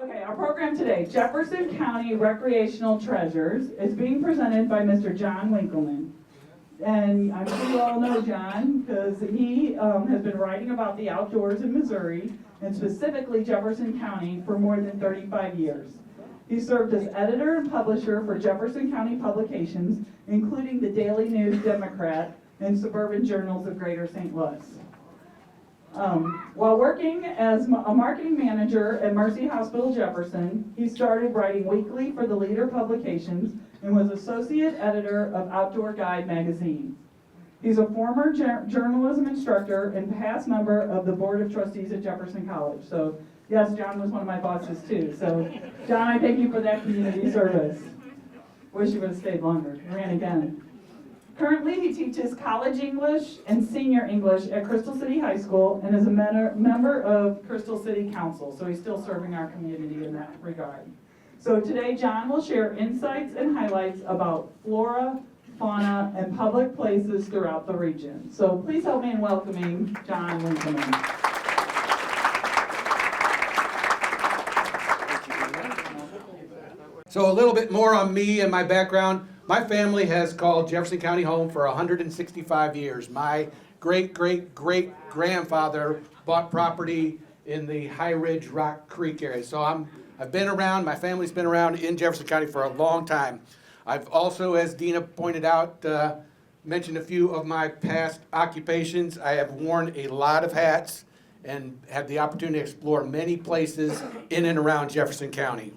Okay, our program today, Jefferson County Recreational Treasures, is being presented by Mr. John Winkelman. And I'm sure you all know John because he has been writing about the outdoors in Missouri, and specifically Jefferson County, for more than 35 years. He served as editor and publisher for Jefferson County publications, including the Daily News Democrat and Suburban Journals of Greater St. Louis. While working as a marketing manager at Mercy Hospital Jefferson, he started writing weekly for the Leader publications and was associate editor of Outdoor Guide magazine. He's a former journalism instructor and past member of the Board of Trustees at Jefferson College. So yes, John was one of my bosses too. So John, I thank you for that community service. Wish you would have stayed longer. Ran again. Currently, he teaches college English and senior English at Crystal City High School and is a member of Crystal City Council, so he's still serving our community in that regard. So today, John will share insights and highlights about flora, fauna, and public places throughout the region. So please help me in welcoming John Winkelman. So a little bit more on me and my background. My family has called Jefferson County home for 165 years. My great-great-great-grandfather bought property in the High Ridge Rock Creek area. So I've been around, my family's been around in Jefferson County for a long time. I've also, as Dina pointed out, mentioned a few of my past occupations. I have worn a lot of hats and had the opportunity to explore many places in and around Jefferson County.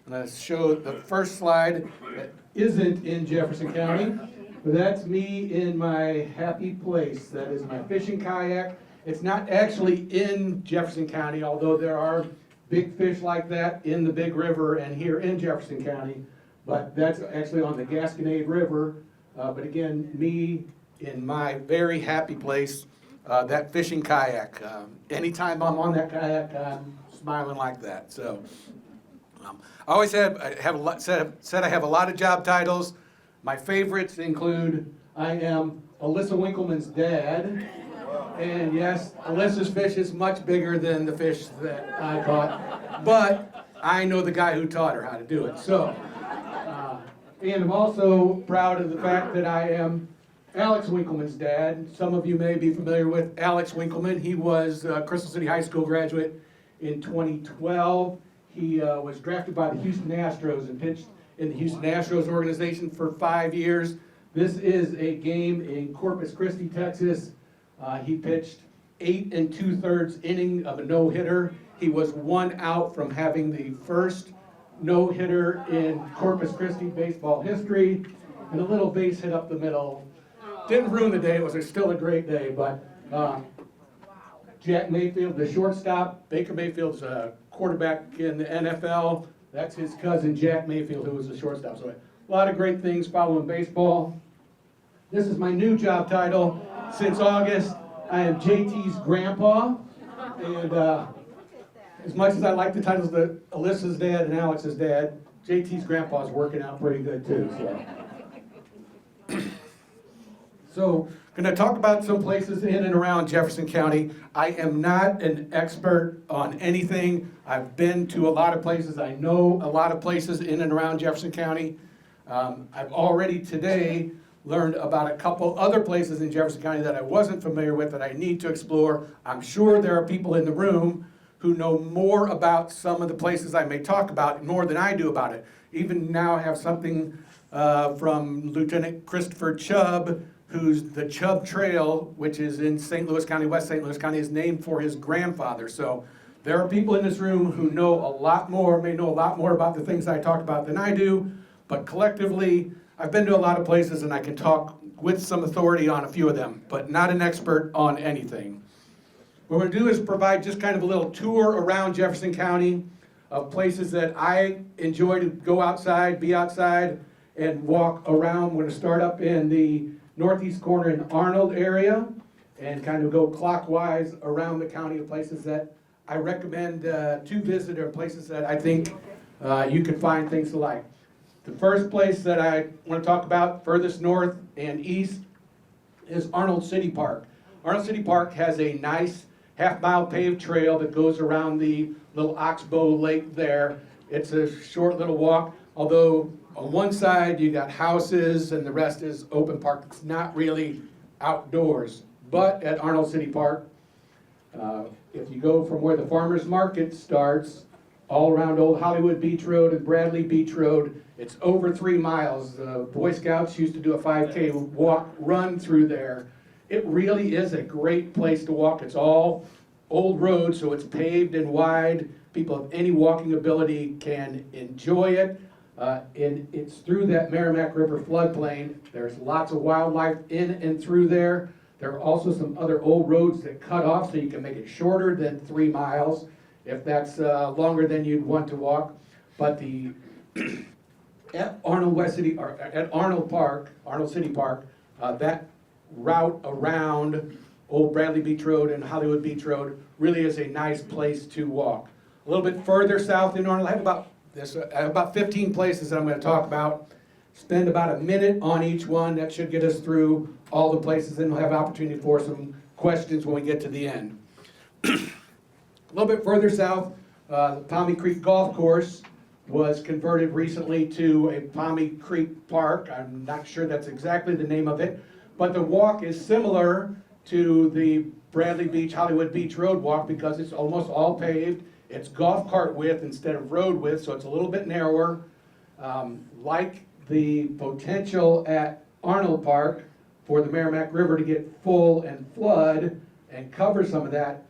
I'm going to show the first slide that isn't in Jefferson County, but that's me in my happy place. That is my fishing kayak. It's not actually in Jefferson County, although there are big fish like that in the Big River and here in Jefferson County, but that's actually on the Gasconade River. But again, me in my very happy place, that fishing kayak. Anytime I'm on that kayak, I'm smiling like that. So. I always said I have a lot of job titles. My favorites include I am Alyssa Winkelman's dad, and yes, Alyssa's fish is much bigger than the fish that I caught, but I know the guy who taught her how to do it. So, and I'm also proud of the fact that I am Alex Winkelman's dad. Some of you may be familiar with Alex Winkelman. He was a Crystal City High School graduate in 2012. He was drafted by the Houston Astros and pitched in the Houston Astros organization for 5 years. This is a game in Corpus Christi, Texas. He pitched 8 2/3 inning of a no-hitter. He was 1 out from having the first no-hitter in Corpus Christi baseball history, and a little base hit up the middle. Didn't ruin the day. It was still a great day, but Jack Mayfield, the shortstop, Baker Mayfield's quarterback in the NFL. That's his cousin, Jack Mayfield, who was the shortstop. So a lot of great things following baseball. This is my new job title. Since August, I am JT's grandpa. And as much as I like the titles that Alyssa's dad and Alex's dad, JT's grandpa is working out pretty good too. So going to talk about some places in and around Jefferson County. I am not an expert on anything. I've been to a lot of places. I know a lot of places in and around Jefferson County. I've already today learned about a couple other places in Jefferson County that I wasn't familiar with that I need to explore. I'm sure there are people in the room who know more about some of the places I may talk about, more than I do about it. Even now I have something from Lieutenant Christopher Chubb, who's the Chubb Trail, which is in St. Louis County, West St. Louis County, is named for his grandfather. So there are people in this room who know a lot more, may know a lot more about the things I talked about than I do, but collectively, I've been to a lot of places and I can talk with some authority on a few of them, but not an expert on anything. What we're going to do is provide just kind of a little tour around Jefferson County of places that I enjoy to go outside, be outside, and walk around. We're going to start up in the northeast corner in Arnold area and kind of go clockwise around the county of places that I recommend to visit or places that I think you can find things to like. The first place that I want to talk about furthest north and east is Arnold City Park. Arnold City Park has a nice half-mile paved trail that goes around the little oxbow lake there. It's a short little walk, although on one side you got houses and the rest is open park. It's not really outdoors. But at Arnold City Park, if you go from where the farmers market starts, all around Old Hollywood Beach Road and Bradley Beach Road, it's over 3 miles. The Boy Scouts used to do a 5K run through there. It really is a great place to walk. It's all old road, so it's paved and wide. People of any walking ability can enjoy it. And it's through that Merrimack River floodplain. There's lots of wildlife in and through there. There are also some other old roads that cut off, so you can make it shorter than 3 miles if that's longer than you'd want to walk. But the at Arnold City Park, that route around Old Bradley Beach Road and Hollywood Beach Road really is a nice place to walk. A little bit further south in Arnold, I have about 15 places that I'm going to talk about. Spend about a minute on each one. That should get us through all the places, and we'll have an opportunity for some questions when we get to the end. A little bit further south, the Palmy Creek Golf Course was converted recently to a Palmy Creek Park. I'm not sure that's exactly the name of it, but the walk is similar to the Bradley Beach, Hollywood Beach Road walk because it's almost all paved. It's golf cart width instead of road width, so it's a little bit narrower. Like the potential at Arnold Park for the Merrimack River to get full and flood and cover some of that,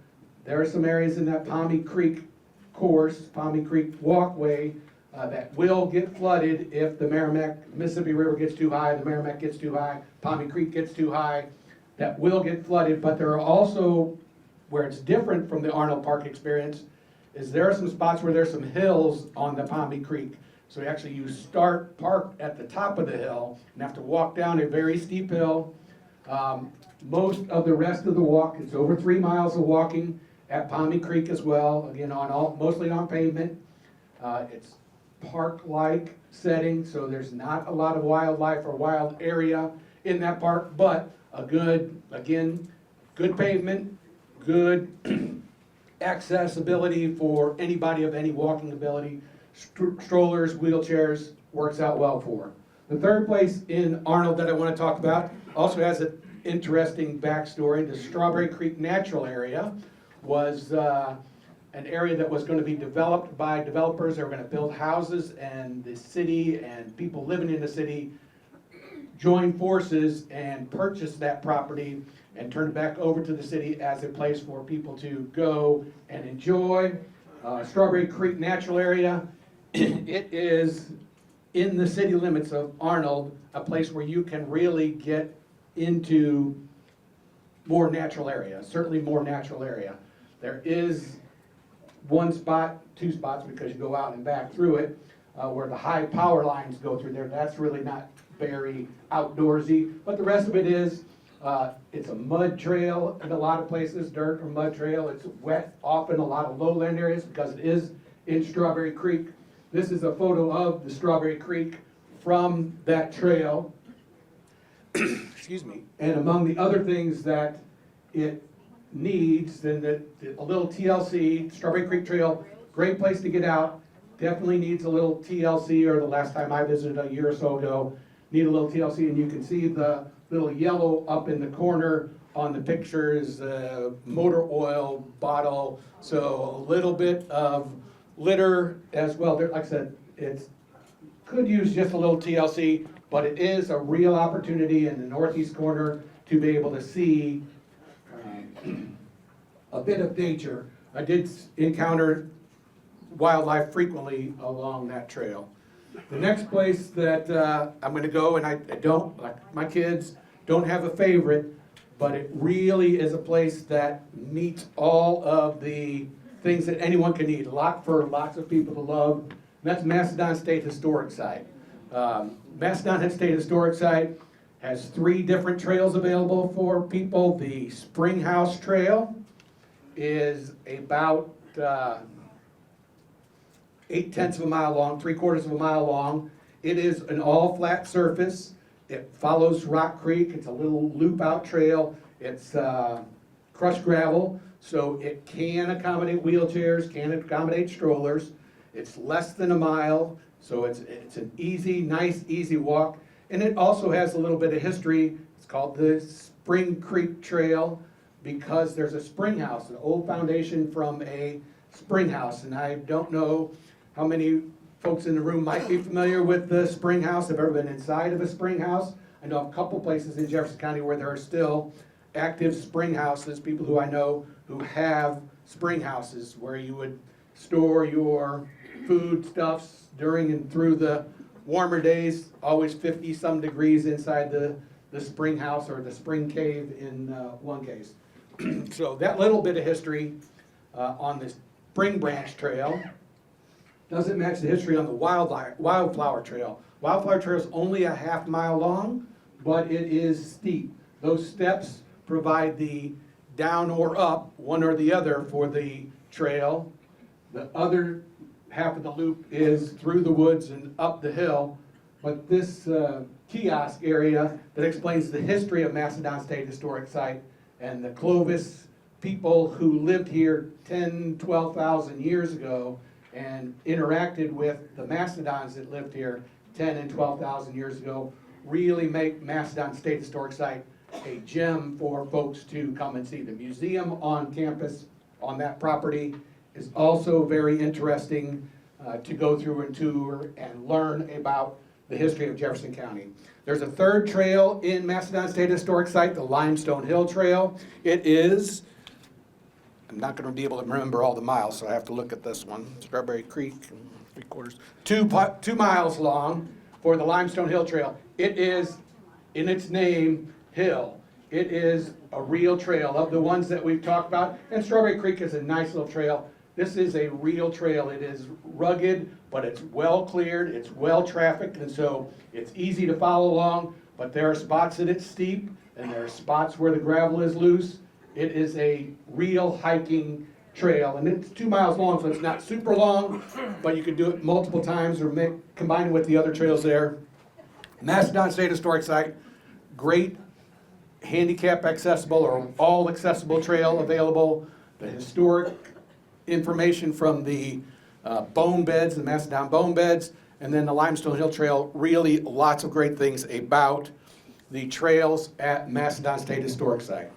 there are some areas in that Palmy Creek course, Palmy Creek walkway, that will get flooded if the Mississippi River gets too high, the Merrimack gets too high, Palmy Creek gets too high. That will get flooded, but there are also, where it's different from the Arnold Park experience, is there are some spots where there's some hills on the Palmy Creek. So actually you start parked at the top of the hill and have to walk down a very steep hill. Most of the rest of the walk, it's over 3 miles of walking at Palmy Creek as well, again mostly on pavement. It's park-like setting, so there's not a lot of wildlife or wild area in that park, but a good pavement, good accessibility for anybody of any walking ability. Strollers, wheelchairs, works out well for. The third place in Arnold that I want to talk about also has an interesting backstory. The Strawberry Creek Natural Area was an area that was going to be developed by developers. They were going to build houses, and the city and people living in the city joined forces and purchased that property and turned it back over to the city as a place for people to go and enjoy. Strawberry Creek Natural Area, it is in the city limits of Arnold, a place where you can really get into more natural area, certainly more natural area. There is one spot, 2 spots, because you go out and back through it, where the high power lines go through there. That's really not very outdoorsy, but the rest of it is, it's a mud trail in a lot of places, dirt or mud trail. It's wet often a lot of lowland areas because it is in Strawberry Creek. This is a photo of the Strawberry Creek from that trail. Excuse me. And among the other things that it needs, then a little TLC, Strawberry Creek Trail, great place to get out. Definitely needs a little TLC, or the last time I visited a year or so ago, need a little TLC, and you can see the little yellow up in the corner on the pictures, motor oil bottle, so a little bit of litter as well. Like I said, it could use just a little TLC, but it is a real opportunity in the northeast corner to be able to see a bit of nature. I did encounter wildlife frequently along that trail. The next place that I'm going to go, and I don't, like my kids, don't have a favorite, but it really is a place that meets all of the things that anyone can need. A lot for lots of people to love. And that's Macedon State Historic Site. Macedon State Historic Site has 3 different trails available for people. The Springhouse Trail is about 8/10 of a mile long, 3/4 of a mile long. It is an all flat surface. It follows Rock Creek. It's a little loop out trail. It's crushed gravel, So it can accommodate wheelchairs, can accommodate strollers. It's less than a mile, so it's an easy, nice, easy walk. And it also has a little bit of history. It's called the Spring Creek Trail because there's a spring house, an old foundation from a spring house. And I don't know how many folks in the room might be familiar with the spring house, have ever been inside of a spring house. I know of a couple places in Jefferson County where there are still active spring houses, people who I know who have spring houses where you would store your foodstuffs during and through the warmer days, always 50-some degrees inside the spring house or the spring cave in one case. So that little bit of history on the Spring Branch Trail doesn't match the history on the Wildflower Trail. Wildflower Trail is only a half-mile long, but it is steep. Those steps provide the down or up, one or the other, for the trail. The other half of the loop is through the woods and up the hill. But this kiosk area that explains the history of Macedon State Historic Site and the Clovis people who lived here 10, 12,000 years ago and interacted with the Macedons that lived here 10 and 12,000 years ago really make Macedon State Historic Site a gem for folks to come and see. The museum on campus on that property is also very interesting to go through and tour and learn about the history of Jefferson County. There's a third trail in Macedon State Historic Site, the Limestone Hill Trail. It is, I'm not going to be able to remember all the miles, so I have to look at this one. Strawberry Creek, 3/4, 2 miles long for the Limestone Hill Trail. It is, in its name, hill. It is a real trail of the ones that we've talked about, and Strawberry Creek is a nice little trail. This is a real trail. It is rugged, but it's well cleared, it's well trafficked, and so it's easy to follow along, but there are spots that it's steep, and there are spots where the gravel is loose. It is a real hiking trail, and it's 2 miles long, so it's not super long, but you could do it multiple times or combine it with the other trails there. Macedon State Historic Site, great handicap accessible or all accessible trail available. The historic information from the bone beds, the Macedon bone beds, and then the Limestone Hill Trail, really lots of great things about the trails at Macedon State Historic Site.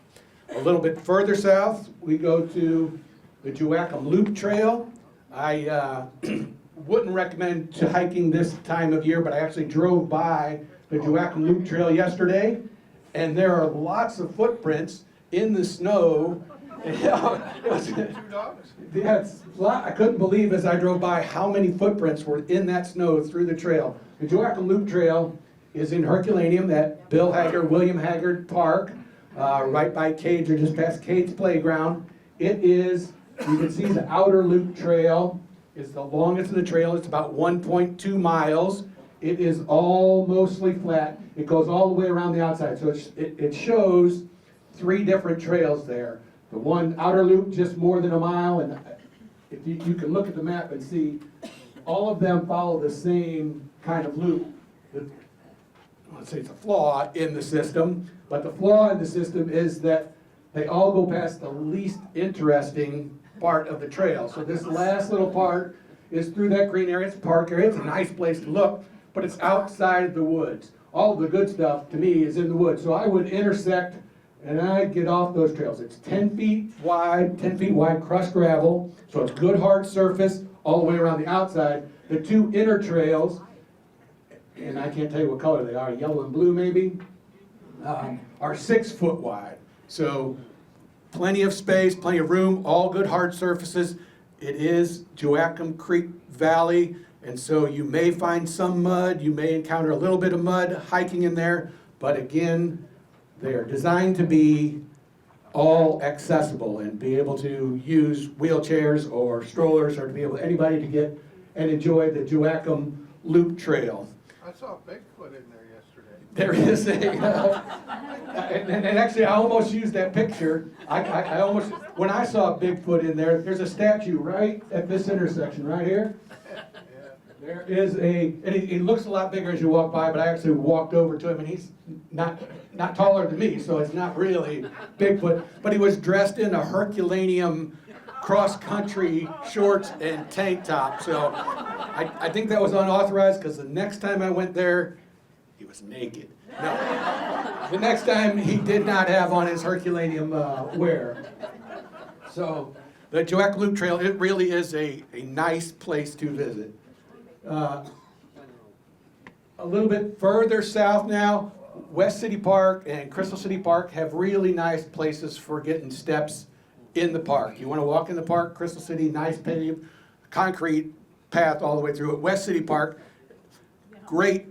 A little bit further south, we go to the Joachim Loop Trail. I wouldn't recommend to hiking this time of year, but I actually drove by the Joachim Loop Trail yesterday, and there are lots of footprints in the snow. I couldn't believe as I drove by how many footprints were in that snow through the trail. The Joachim Loop Trail is in Herculaneum at William Haggard Park, right by Cage or just past Cage Playground. It is, you can see the outer loop trail is the longest of the trail. It's about 1.2 miles. It is all mostly flat. It goes all the way around the outside. So it shows 3 different trails there. The one outer loop just more than a mile, and if you can look at the map and see, all of them follow the same kind of loop. Let's say it's a flaw in the system, but the flaw in the system is that they all go past the least interesting part of the trail. So this last little part is through that green area. It's a park area. It's a nice place to look, but it's outside the woods. All the good stuff, to me, is in the woods. So I would intersect and I'd get off those trails. It's 10 feet wide crushed gravel, so it's good hard surface all the way around the outside. The 2 inner trails, and I can't tell you what color they are, yellow and blue maybe, are 6 foot wide. So plenty of space, plenty of room, all good hard surfaces. It is Joachim Creek Valley, and so you may find some mud, you may encounter a little bit of mud hiking in there, but again, they are designed to be all accessible and be able to use wheelchairs or strollers or to be able anybody to get and enjoy the Joachim Loop Trail. I saw Bigfoot in there yesterday. There is and actually I almost used that picture. I almost, when I saw Bigfoot in there, there's a statue right at this intersection right here. There is and he looks a lot bigger as you walk by, but I actually walked over to him, and he's not taller than me, so it's not really Bigfoot, but he was dressed in a Herculaneum cross-country shorts and tank top, so I think that was unauthorized, because the next time I went there, he was naked. No, the next time he did not have on his Herculaneum wear. So the Joaquin Trail, it really is a nice place to visit. A little bit further south now, West City Park and Crystal City Park have really nice places for getting steps in the park. You want to walk in the park, Crystal City, nice paved, concrete path all the way through it. West City Park, great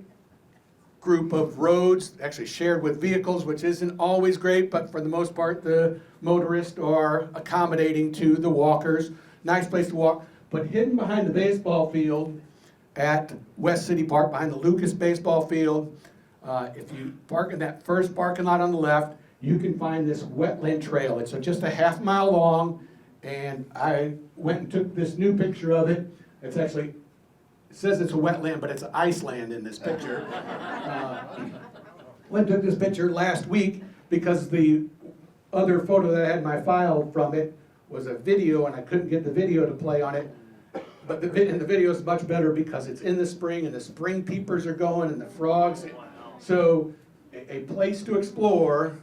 group of roads, actually shared with vehicles, which isn't always great, but for the most part, the motorists are accommodating to the walkers. Nice place to walk, but hidden behind the baseball field at West City Park, behind the Lucas baseball field, if you park in that first parking lot on the left, you can find this wetland trail. It's just a half-mile long, and I went and took this new picture of it. It's actually, it says it's a wetland, but it's Iceland in this picture. Went and took this picture last week because the other photo that I had in my file from it was a video, and I couldn't get the video to play on it. But the video is much better because it's in the spring, and the spring peepers are going, and the frogs. So a place to explore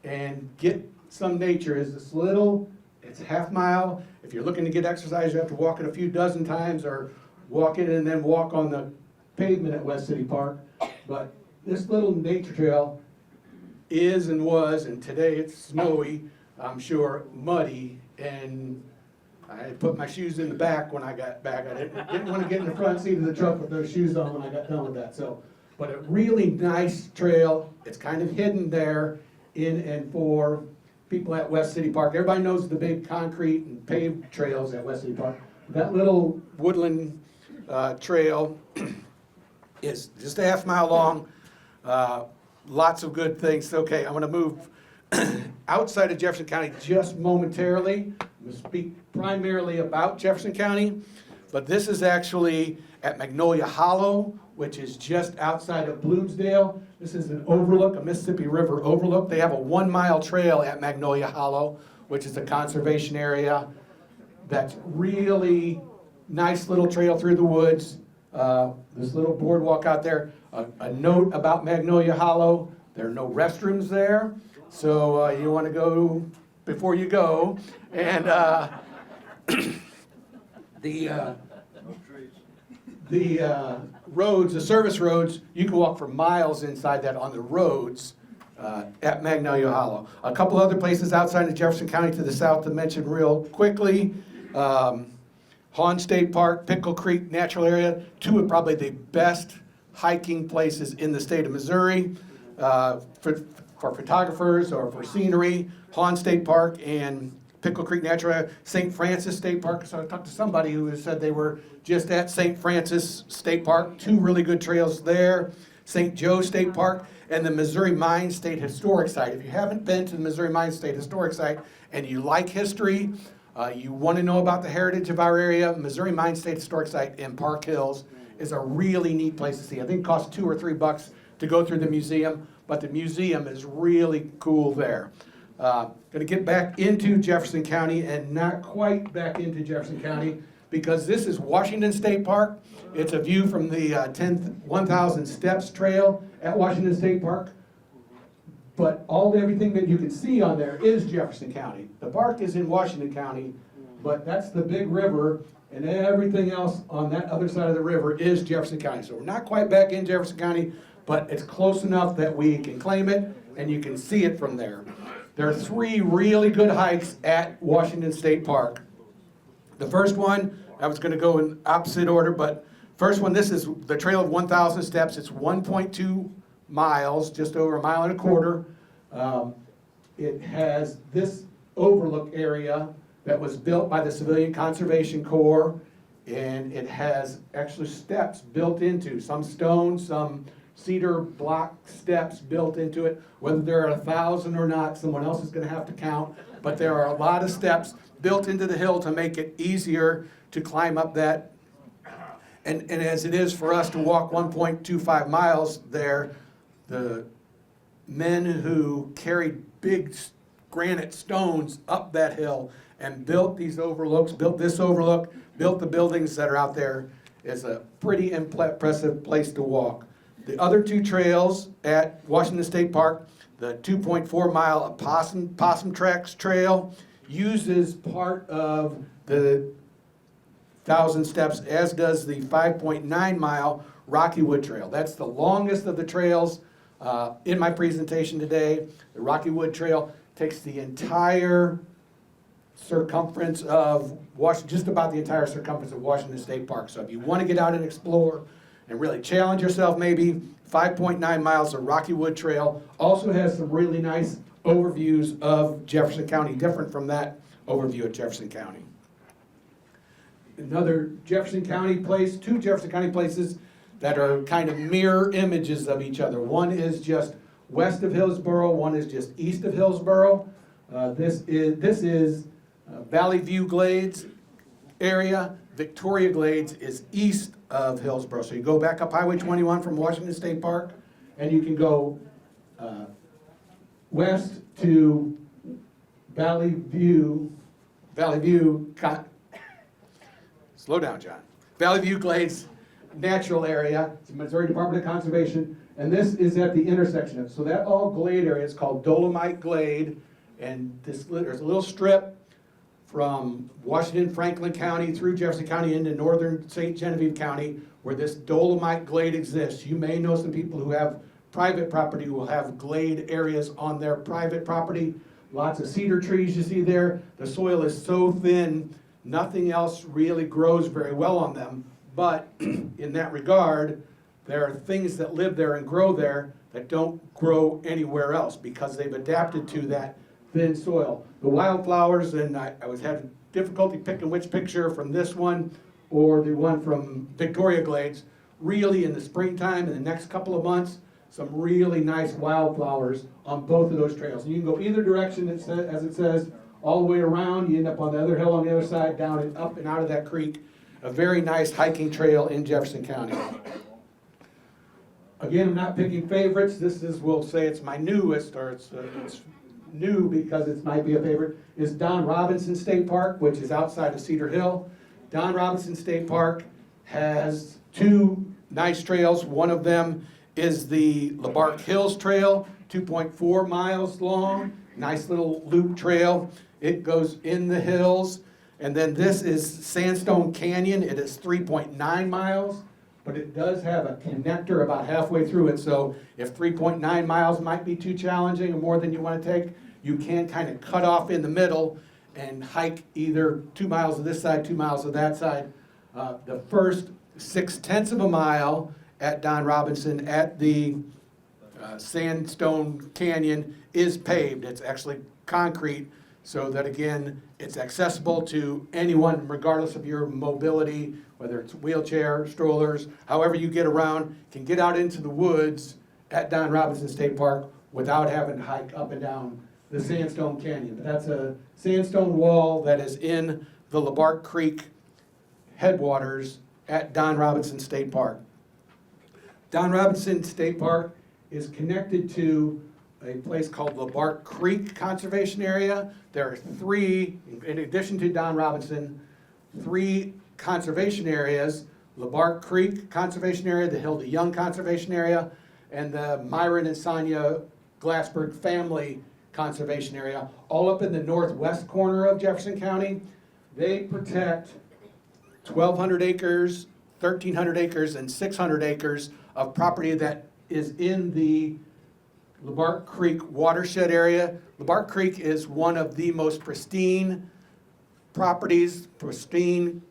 and get some nature is this little, it's a half mile. If you're looking to get exercise, you have to walk it a few dozen times, or walk it and then walk on the pavement at West City Park. But this little nature trail is and was, and today it's snowy, I'm sure, muddy, and I put my shoes in the back when I got back. I didn't want to get in the front seat of the truck with those shoes on when I got done with that. So, but a really nice trail. It's kind of hidden there in and for people at West City Park. Everybody knows the big concrete and paved trails at West City Park. That little woodland trail is just a half mile long. Lots of good things. Okay, I'm going to move outside of Jefferson County just momentarily. I'm going to speak primarily about Jefferson County, but this is actually at Magnolia Hollow, which is just outside of Bloomsdale. This is an overlook, a Mississippi River overlook. They have a 1-mile trail at Magnolia Hollow, which is a conservation area. That's really nice little trail through the woods. This little boardwalk out there. A note about Magnolia Hollow, there are no restrooms there, so you want to go before you go. And the roads, the service roads, you can walk for miles inside that on the roads at Magnolia Hollow. A couple other places outside of Jefferson County to the south to mention real quickly. Hawn State Park, Pickle Creek Natural Area, two of probably the best hiking places in the state of Missouri for photographers or for scenery. Hawn State Park and Pickle Creek Natural Area. St. Francis State Park. So I talked to somebody who said they were just at St. Francis State Park. Two really good trails there. St. Joe State Park and the Missouri Mines State Historic Site. If you haven't been to the Missouri Mines State Historic Site and you like history, you want to know about the heritage of our area, Missouri Mines State Historic Site in Park Hills is a really neat place to see. I think it costs $2 or $3 to go through the museum, but the museum is really cool there. Going to get back into Jefferson County and not quite back into Jefferson County because this is Washington State Park. It's a view from the 1,000 Steps Trail at Washington State Park. But everything that you can see on there is Jefferson County. The park is in Washington County, but that's the big river, and everything else on that other side of the river is Jefferson County. So we're not quite back in Jefferson County, but it's close enough that we can claim it, and you can see it from there. There are 3 really good hikes at Washington State Park. The first one, I was going to go in opposite order, but first one, this is the Trail of 1,000 Steps. It's 1.2 miles, just over 1.25 miles. It has this overlook area that was built by the Civilian Conservation Corps, and it has actually steps built into, some stone, some cedar block steps built into it. Whether there are 1,000 or not, someone else is going to have to count, but there are a lot of steps built into the hill to make it easier to climb up that. And as it is for us to walk 1.25 miles there, the men who carried big granite stones up that hill and built these overlooks, built this overlook, built the buildings that are out there, is a pretty impressive place to walk. The other two trails at Washington State Park, the 2.4 mile Possum Tracks Trail uses part of the 1,000 steps, as does the 5.9 mile Rocky Wood Trail. That's the longest of the trails in my presentation today. The Rocky Wood Trail takes the entire circumference of Washington, just about the entire circumference of Washington State Park. So if you want to get out and explore and really challenge yourself, maybe 5.9 miles of Rocky Wood Trail also has some really nice overviews of Jefferson County, different from that overview of Jefferson County. Another Jefferson County place, two Jefferson County places that are kind of mirror images of each other. One is just west of Hillsborough, one is just east of Hillsborough. This is Valley View Glades area. Victoria Glades is east of Hillsborough. So you go back up Highway 21 from Washington State Park, and you can go west to Valley View, slow down, John. Valley View Glades Natural Area, it's the Missouri Department of Conservation, and this is at the intersection of, so that all glade area is called Dolomite Glade, and there's a little strip from Washington, Franklin County through Jefferson County into northern St. Genevieve County where this Dolomite Glade exists. You may know some people who have private property who will have glade areas on their private property. Lots of cedar trees you see there. The soil is so thin, nothing else really grows very well on them. But in that regard, there are things that live there and grow there that don't grow anywhere else because they've adapted to that thin soil. The wildflowers, and I was having difficulty picking which picture from this one or the one from Victoria Glades, really in the springtime, in the next couple of months, some really nice wildflowers on both of those trails. And you can go either direction, as it says, all the way around. You end up on the other hill on the other side, down and up and out of that creek. A very nice hiking trail in Jefferson County. Again, I'm not picking favorites. This is, we'll say it's my newest, or it's new because it might be a favorite, is Don Robinson State Park, which is outside of Cedar Hill. Don Robinson State Park has two nice trails. One of them is the LaBarque Hills Trail, 2.4 miles long, nice little loop trail. It goes in the hills. And then this is Sandstone Canyon. It is 3.9 miles, but it does have a connector about halfway through it. So if 3.9 miles might be too challenging or more than you want to take, you can kind of cut off in the middle and hike either 2 miles of this side, 2 miles of that side. The first 0.6 of a mile at Don Robinson at the Sandstone Canyon is paved. It's actually concrete, so that again, it's accessible to anyone regardless of your mobility, whether it's wheelchair, strollers, however you get around, can get out into the woods at Don Robinson State Park without having to hike up and down the Sandstone Canyon. But that's a sandstone wall that is in the LaBarque Creek headwaters at Don Robinson State Park. Don Robinson State Park is connected to a place called LaBarque Creek Conservation Area. There are three, in addition to Don Robinson, 3 conservation areas: LaBarque Creek Conservation Area, the Hilda Young Conservation Area, and the Myron and Sonia Glassberg Family Conservation Area, all up in the northwest corner of Jefferson County. They protect 1,200 acres, 1,300 acres, and 600 acres of property that is in the LaBarque Creek watershed area. LaBarque Creek is one of the most pristine properties, pristine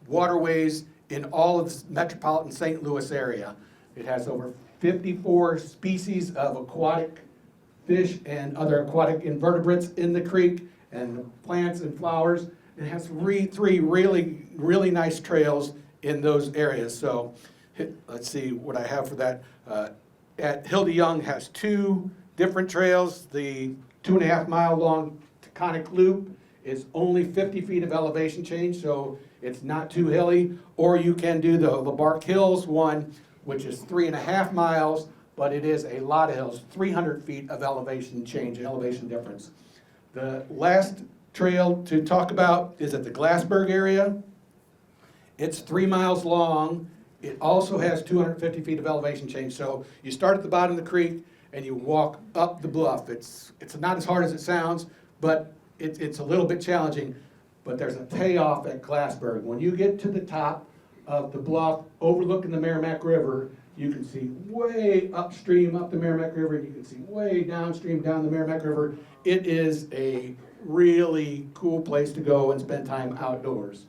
waterways in all of the metropolitan St. Louis area. It has over 54 species of aquatic fish and other aquatic invertebrates in the creek, and plants and flowers. It has 3 really nice trails in those areas. So let's see what I have for that. At Hilda Young has 2 different trails. The 2.5 mile long Taconic Loop is only 50 feet of elevation change. So It's not too hilly, or you can do the LeBark Hills one, which is 3.5 miles, but it is a lot of hills, 300 feet of elevation change, elevation difference. The last trail to talk about is at the Glassberg area. It's 3 miles long. It also has 250 feet of elevation change. So you start at the bottom of the creek and you walk up the bluff. It's not as hard as it sounds, but it's a little bit challenging. But there's a payoff at Glassberg. When you get to the top of the bluff overlooking the Merrimack River, you can see way upstream up the Merrimack River, and you can see way downstream down the Merrimack River. It is a really cool place to go and spend time outdoors.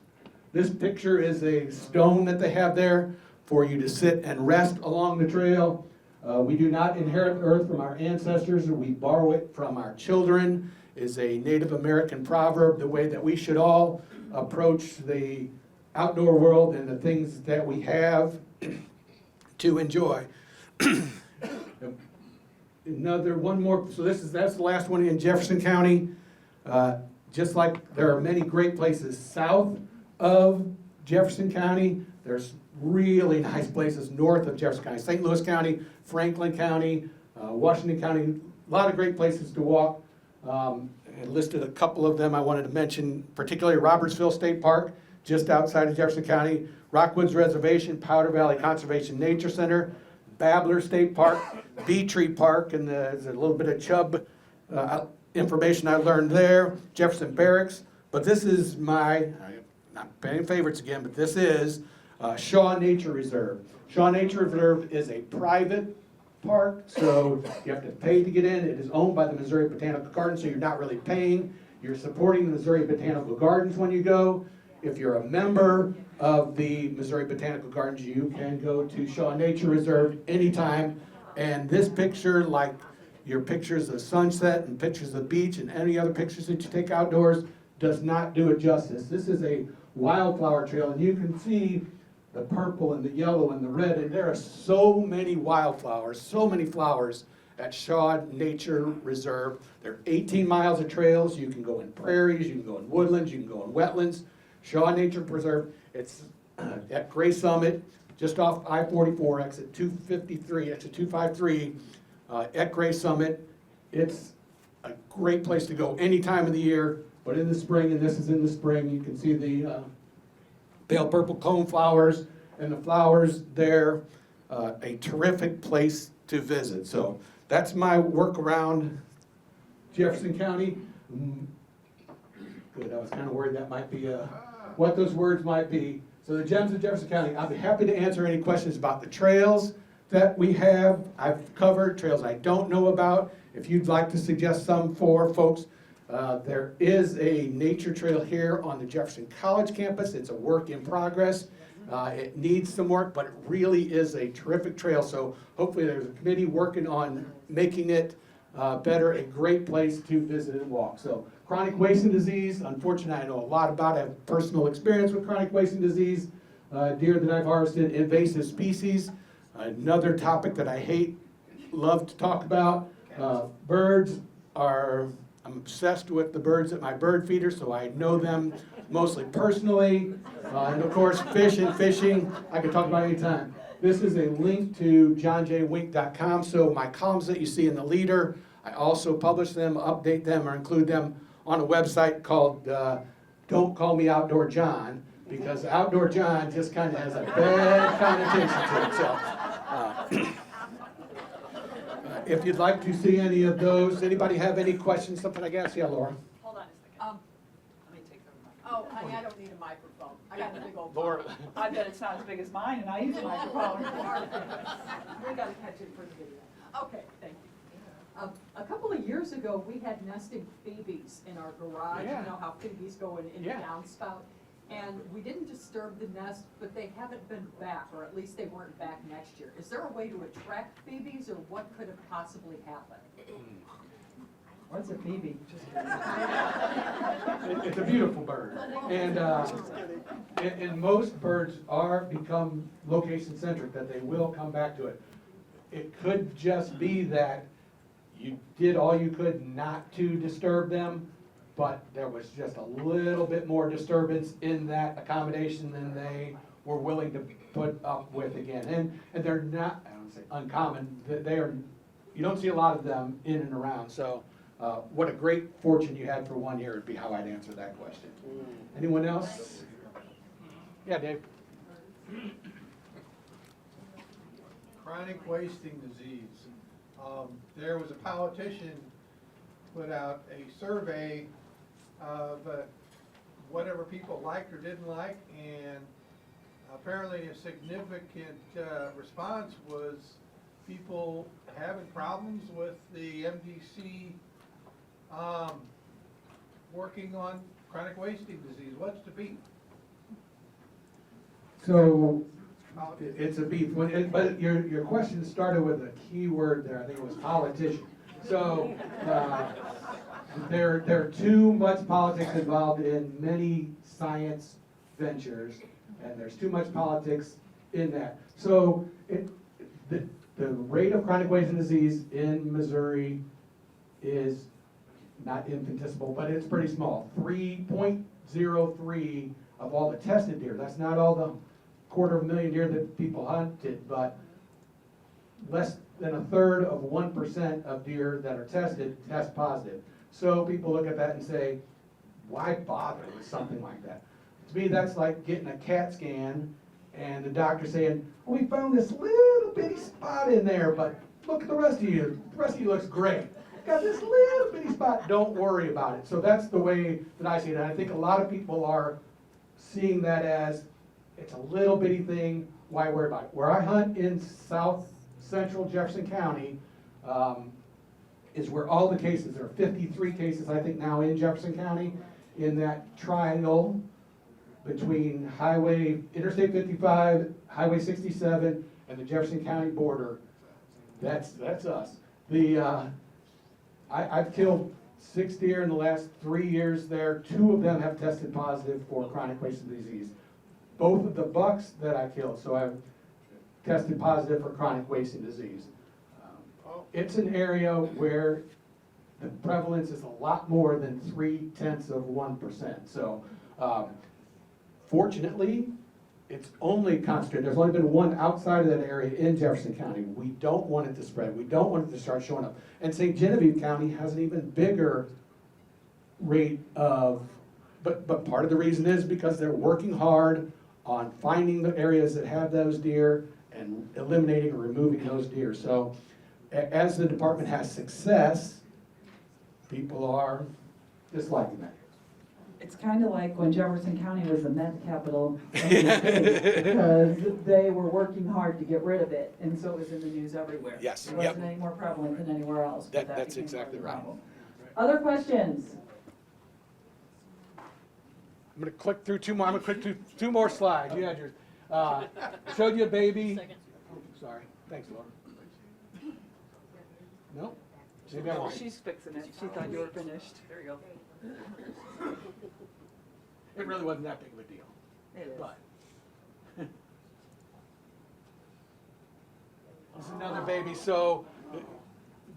This picture is a stone that they have there for you to sit and rest along the trail. We do not inherit the earth from our ancestors, we borrow it from our children, is a Native American proverb, the way that we should all approach the outdoor world and the things that we have to enjoy. One more, so that's the last one in Jefferson County. Just like there are many great places south of Jefferson County, there's really nice places north of Jefferson County. St. Louis County, Franklin County, Washington County, a lot of great places to walk. I listed a couple of them I wanted to mention, particularly Robertsville State Park, just outside of Jefferson County, Rockwoods Reservation, Powder Valley Conservation Nature Center, Babbler State Park, Bee Tree Park, and there's a little bit of Chubb information I learned there, Jefferson Barracks, but this is I'm not paying favorites again, but this is Shaw Nature Reserve. Shaw Nature Reserve is a private park, so you have to pay to get in. It is owned by the Missouri Botanical Gardens, so you're not really paying. You're supporting the Missouri Botanical Gardens when you go. If you're a member of the Missouri Botanical Gardens, you can go to Shaw Nature Reserve anytime. And this picture, like your pictures of sunset and pictures of the beach and any other pictures that you take outdoors, does not do it justice. This is a wildflower trail, and you can see the purple and the yellow and the red, and there are so many wildflowers, so many flowers at Shaw Nature Reserve. There are 18 miles of trails. You can go in prairies, you can go in woodlands, you can go in wetlands. Shaw Nature Preserve, it's at Gray Summit, just off I-44, exit 253, exit 253, at Gray Summit. It's a great place to go any time of the year, but in the spring, and this is in the spring, you can see the pale purple cone flowers and the flowers there. A terrific place to visit. So that's my work around Jefferson County. Good, I was kind of worried that might be what those words might be. So the gems of Jefferson County, I'll be happy to answer any questions about the trails that we have. I've covered trails I don't know about. If you'd like to suggest some for folks, there is a nature trail here on the Jefferson College campus. It's a work in progress. It needs some work, but it really is a terrific trail. So hopefully there's a committee working on making it better, a great place to visit and walk. So chronic wasting disease, unfortunately I know a lot about it. I have personal experience with chronic wasting disease, deer that I've harvested, invasive species, another topic that I love to talk about. Birds I'm obsessed with the birds at my bird feeder, so I know them mostly personally. And of course, fishing, I can talk about anytime. This is a link to johnjwink.com, so my columns that you see in the leader, I also publish them, update them, or include them on a website called Don't Call Me Outdoor John, because Outdoor John just kind of has a bad connotation to it. So, if you'd like to see any of those, anybody have any questions, something I guess? Yeah, Laura. Hold on a second. Let me take the Oh, honey, I don't need a microphone. I got a big old. Laura. I bet it's not as big as mine, and I use a microphone. We gotta catch it for the video. Okay, thank you. A couple of years ago, we had nesting phoebes in our garage. Yeah. You know how phoebes go in the Yeah. downspout? And we didn't disturb the nest, but they haven't been back, or at least they weren't back next year. Is there a way to attract phoebes, or what could have possibly happened? What's a phoebe? It's a beautiful bird, and most birds become location centric, that they will come back to it. It could just be that you did all you could not to disturb them, but there was just a little bit more disturbance in that accommodation than they were willing to put up with again. And they're not, I don't say uncommon, they are, you don't see a lot of them in and around. So what a great fortune you had for 1 year would be how I'd answer that question. Anyone else? Yeah, Dave. Chronic wasting disease. There was a politician put out a survey of whatever people liked or didn't like, and apparently a significant response was people having problems with the MDC working on chronic wasting disease. What's the beat? So it's a beef, but your question started with a key word there. I think it was politician. So there are too much politics involved in many science ventures, and there's too much politics in that. So the rate of chronic wasting disease in Missouri is not infinitesimal, but it's pretty small. 3.03 of all the tested deer. That's not all the 250,000 deer that people hunted, but less than 1/3 of 1% of deer that are tested test positive. So people look at that and say, why bother with something like that? To me, that's like getting a CAT scan and the doctor saying, oh, we found this little bitty spot in there, but look at the rest of you. The rest of you looks great. Got this little bitty spot, don't worry about it. So that's the way that I see it. And I think a lot of people are seeing that as, it's a little bitty thing, why worry about it? Where I hunt in south central Jefferson County is where all the cases, there are 53 cases I think now in Jefferson County, in that triangle between Interstate 55, Highway 67, and the Jefferson County border. That's us. I've killed 6 deer in the last 3 years there. 2 of them have tested positive for chronic wasting disease. Both of the bucks that I killed, so I've tested positive for chronic wasting disease. It's an area where the prevalence is a lot more than 0.3%. So fortunately, it's only concentrated. There's only been one outside of that area in Jefferson County. We don't want it to spread. We don't want it to start showing up. And St. Genevieve County has an even bigger rate of, but part of the reason is because they're working hard on finding the areas that have those deer and eliminating or removing those deer. So as the department has success, people are disliking that. It's kind of like when Jefferson County was the meth capital of the state, because they were working hard to get rid of it, and so it was in the news everywhere. Yes, It wasn't any more prevalent than anywhere else. but That's became part of exactly the right. problem. Other questions? I'm gonna click through 2 more. I'm gonna click through 2 more slides. You had yours. Showed you a baby. Sorry. Thanks, Laura. No? Maybe I won't. She's fixing it. She thought you were finished. There you go. It really wasn't that big of a deal. It is. But this is another baby. So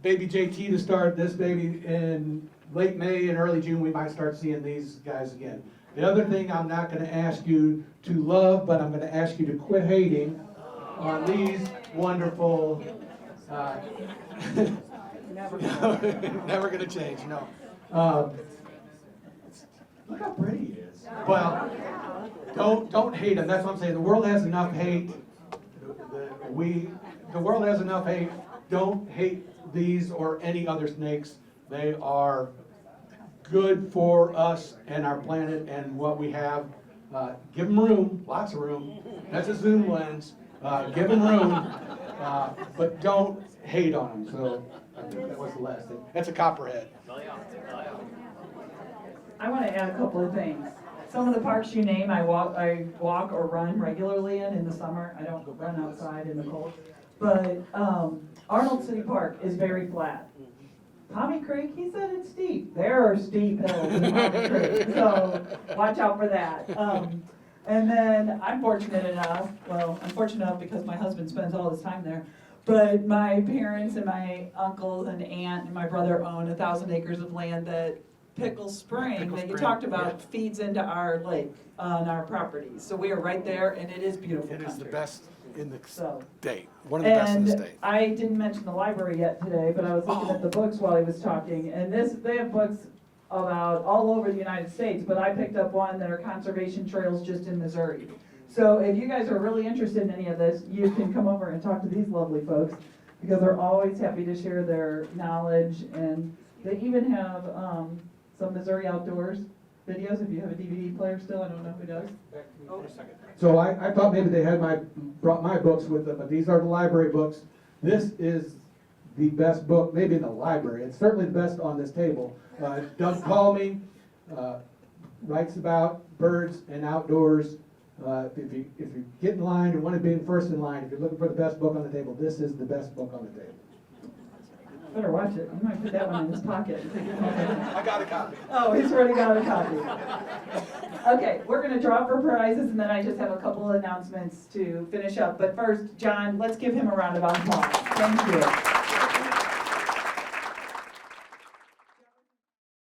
baby JT to start, this baby in late May and early June, we might start seeing these guys again. The other thing I'm not going to ask you to love, but I'm going to ask you to quit hating on these wonderful, Never. never going to change, no. Look how pretty he is. Well, don't hate him. That's what I'm saying. The world has enough hate. The world has enough hate. Don't hate these or any other snakes. They are good for us and our planet and what we have. Give them room, lots of room. That's a zoom lens. Give them room, but don't hate on them. So I think that was the last thing. That's a copperhead. I want to add a couple of things. Some of the parks you name, I walk or run regularly in the summer. I don't run outside in the cold. But Arnold City Park is very flat. Tommy Creek, he said it's steep. There are steep hills in Tommy Creek, so watch out for that. And then I'm fortunate enough because my husband spends all his time there, but my parents and my uncles and aunt and my brother own 1,000 acres of land that Pickle Spring Pickle that you Spring, talked about yeah. feeds into our lake on our property. So we are right there and it is beautiful It is the country. best in the So. state, one of the best in the And state. I didn't mention the library yet today, but I was looking at the books while he was talking, and they have books about all over the United States, but I picked up one that are conservation trails just in Missouri. So if you guys are really interested in any of this, you can come over and talk to these lovely folks, because they're always happy to share their knowledge, and they even have, some Missouri Outdoors videos, if you have a DVD player still, I don't know who does. So I thought maybe they had brought my books with them, but these are the library books. This is the best book, maybe in the library. It's certainly the best on this table. Doug Calming writes about birds and outdoors. If you get in line and want to be first in line, if you're looking for the best book on the table, this is the best book on the table. Better watch it, you might put that one in his pocket and take it home. I got a copy. Oh, he's already got a copy. Okay, we're gonna draw for prizes, and then I just have a couple of announcements to finish up. But first, John, let's give him a round of applause. Thank you.